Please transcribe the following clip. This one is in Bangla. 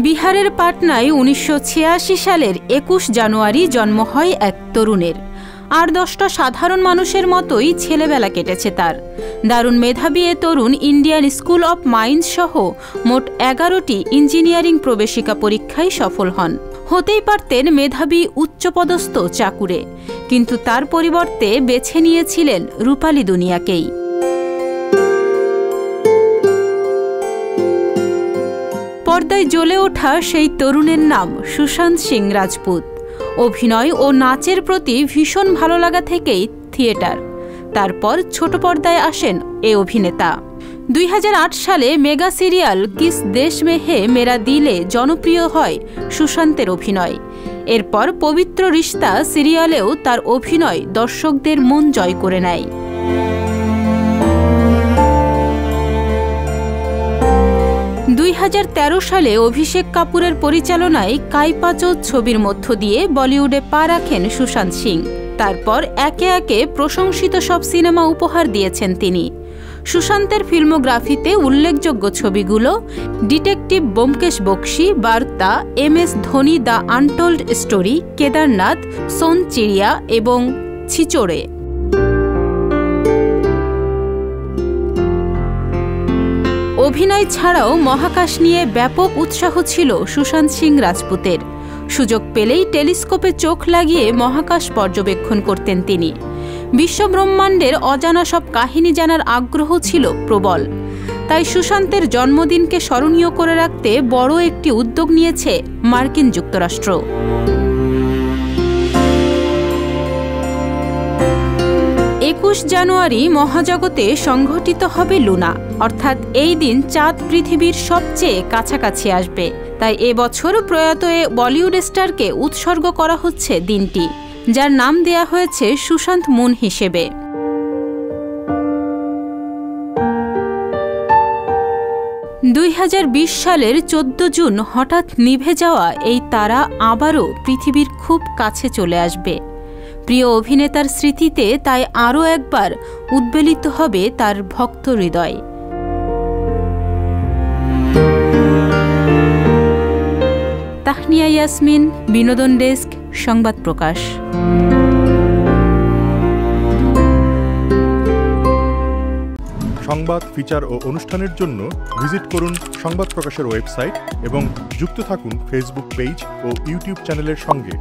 বিহারের পাটনায় ১৯৮৬ সালের ২১ জানুয়ারি জন্ম হয় এক তরুণের। আর ১০টা সাধারণ মানুষের মতোই ছেলেবেলা কেটেছে তার। দারুণ মেধাবী এ তরুণ ইন্ডিয়ান স্কুল অব মাইন্স সহ মোট ১১টি ইঞ্জিনিয়ারিং প্রবেশিকা পরীক্ষায় সফল হন। হতেই পারতেন মেধাবী উচ্চপদস্থ চাকুরে, কিন্তু তার পরিবর্তে বেছে নিয়েছিলেন রূপালী দুনিয়াকেই। পর্দায় জ্বলে ওঠা সেই তরুণের নাম সুশান্ত সিং রাজপুত। অভিনয় ও নাচের প্রতি ভীষণ ভালো লাগা থেকেই থিয়েটার, তারপর ছোট পর্দায় আসেন এ অভিনেতা। ২০০৮ সালে মেগা সিরিয়াল কিস দেশ মে হে মেরা দিলে জনপ্রিয় হয় সুশান্তের অভিনয়। এরপর পবিত্র রিশতা সিরিয়ালেও তার অভিনয় দর্শকদের মন জয় করে নেয়। ২০১৩ সালে অভিষেক কাপুরের পরিচালনায় কাইপাচো ছবির মধ্য দিয়ে বলিউডে পা রাখেন সুশান্ত সিং। তারপর একে একে প্রশংসিত সব সিনেমা উপহার দিয়েছেন তিনি। সুশান্তের ফিল্মোগ্রাফিতে উল্লেখযোগ্য ছবিগুলো ডিটেকটিভ ব্যোমকেশ বক্সি, বার্তা, MS Dhoni the untold story, Kedarnath, Son Chiriya এবং ছিচোড়ে। অভিনয় ছাড়াও মহাকাশ নিয়ে ব্যাপক উৎসাহ ছিল সুশান্ত সিং রাজপুতের। সুযোগ পেলেই টেলিস্কোপে চোখ লাগিয়ে মহাকাশ পর্যবেক্ষণ করতেন তিনি। বিশ্বব্রহ্মাণ্ডের অজানা সব কাহিনী জানার আগ্রহ ছিল প্রবল। তাই সুশান্তের জন্মদিনকে স্মরণীয় করে রাখতে বড় একটি উদ্যোগ নিয়েছে মার্কিন যুক্তরাষ্ট্র। ২১ জানুয়ারি মহাজগতে সংঘটিত হবে লুনা, অর্থাৎ এই দিন চাঁদ পৃথিবীর সবচেয়ে কাছাকাছি আসবে। তাই এবছর প্রয়াত এ বলিউড স্টারকে উৎসর্গ করা হচ্ছে দিনটি, যার নাম দেয়া হয়েছে সুশান্ত মুন হিসেবে। সালের ১৪ জুন হঠাৎ নিভে যাওয়া এই তারা আবারও পৃথিবীর খুব কাছে চলে আসবে। প্রিয় অভিনেতার স্মৃতিতে তাই আরও একবার উদ্বেলিত হবে তার ভক্ত হৃদয়। তাহনিয়া ইয়াসমিন, বিনোদন ডেস্ক, সংবাদ প্রকাশ। সংবাদ, ফিচার ও অনুষ্ঠানের জন্য ভিজিট করুন সংবাদ প্রকাশের ওয়েবসাইট এবং যুক্ত থাকুন ফেসবুক পেজ ও ইউটিউব চ্যানেলের সঙ্গে।